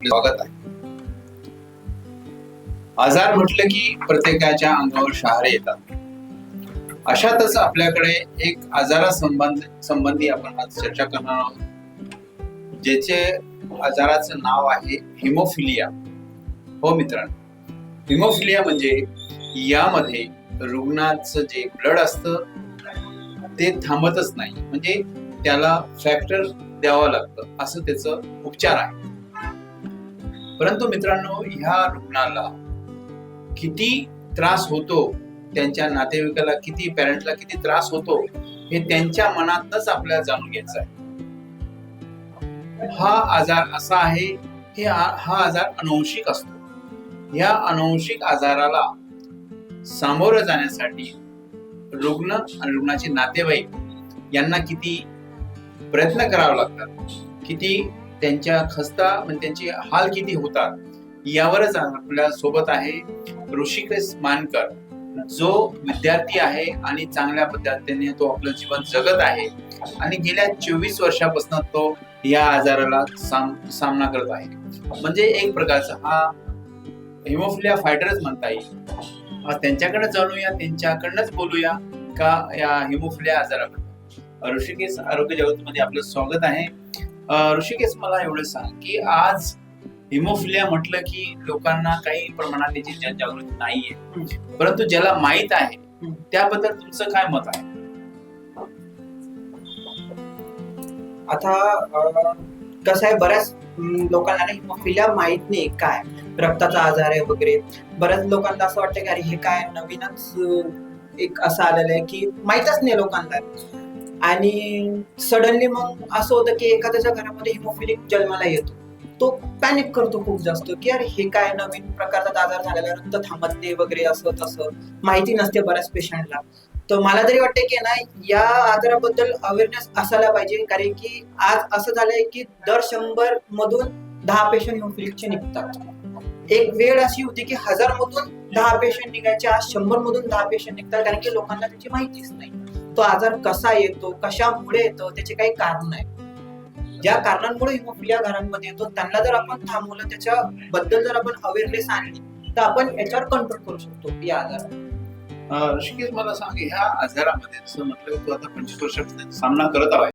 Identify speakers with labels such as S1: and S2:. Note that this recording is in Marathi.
S1: आपले स्वागत आहे. आजार म्हटलं की प्रत्येकाच्या अंगावर शहारे येतात. अशातच आपल्याकडे एक संबंधी आपण आज चर्चा करणार आहोत, ज्याचे आजाराचं नाव आहे हिमोफिलिया. हो मित्रांनो, हिमोफिलिया म्हणजे यामध्ये रुग्णाचं जे ब्लड असतं ते थांबतच नाही, म्हणजे त्याला फॅक्टर द्यावं लागतं, असं त्याचं उपचार आहे. परंतु मित्रांनो, ह्या रुग्णाला किती त्रास होतो, त्यांच्या नातेवाईकाला किती, पॅरेंटला किती त्रास होतो, हे त्यांच्या मनातच आपल्याला जाणून घ्यायचं आहे. हा आजार असा आहे, हा आजार अनुवंशिक असतो. या अनुवंशिक आजाराला सामोरं जाण्यासाठी रुग्ण आणि रुग्णाचे नातेवाईक यांना किती प्रयत्न करावे लागतात, किती त्यांच्या खस्ता म्हणजे त्यांचे हाल किती होतात, यावरच आपल्या सोबत आहे ऋषिकेश मानकर, जो विद्यार्थी आहे आणि चांगल्या पद्धतीने तो आपलं जीवन जगत आहे आणि गेल्या 24 वर्षापासून तो या आजाराला सामना करत आहे. म्हणजे एक प्रकारचा हा हिमोफिलिया फायटरच म्हणता येईल. त्यांच्याकडे जाणूया, त्यांच्याकडनंच बोलूया का या हिमोफिलिया आजाराबद्दल. ऋषिकेश, आरोग्य जगतमध्ये आपलं स्वागत आहे. ऋषिकेश, मला एवढं सांग की आज हिमोफिलिया म्हटलं की लोकांना काही प्रमाणात त्याची जनजागृती नाहीये, परंतु ज्याला माहित आहे त्याबद्दल तुमचं काय मत आहे?
S2: आता कसं आहे, बऱ्याच लोकांना हिमोफिलिया माहित नाही काय रक्ताचा आजार आहे वगैरे. बऱ्याच लोकांना असं वाटतं की अरे हे काय नवीनच एक असं आलेलं आहे की माहितच नाही लोकांना. आणि सडनली मग असं होतं की एखाद्याच्या घरामध्ये हिमोफिलिक जन्माला येतो, तो पॅनिक करतो खूप जास्त की अरे हे काय नवीन प्रकारचा आजार झालेला, रक्त थांबत नाही वगैरे, असं तसं माहिती नसते बऱ्याच पेशंटला. तर मला तरी वाटतं की ना, या आजाराबद्दल अवेअरनेस असायला पाहिजे, कारण की आज असं झालंय की दर 100 मधून 10 पेशंट हिमोफिलिकचे निघतात. एक वेळ अशी होती की 1000 मधून 10 पेशंट निघायचे, आज 100 मधून 10 पेशंट निघतात, कारण की लोकांना त्याची माहितीच नाही. तो आजार कसा येतो, कशामुळे येतो, त्याचे काही कारण आहे. ज्या कारणांमुळे हिमोफिलिया घरांमध्ये येतो त्यांना जर आपण थांबवलं, त्याच्याबद्दल जर आपण अवेअरनेस आणली, तर आपण याच्यावर कंट्रोल करू शकतो या आजारावर.
S1: ऋषिकेश, मला सांग, ह्या आजारामध्ये जसं म्हटलं तू आता 25 वर्षापासून सामना करत आहे,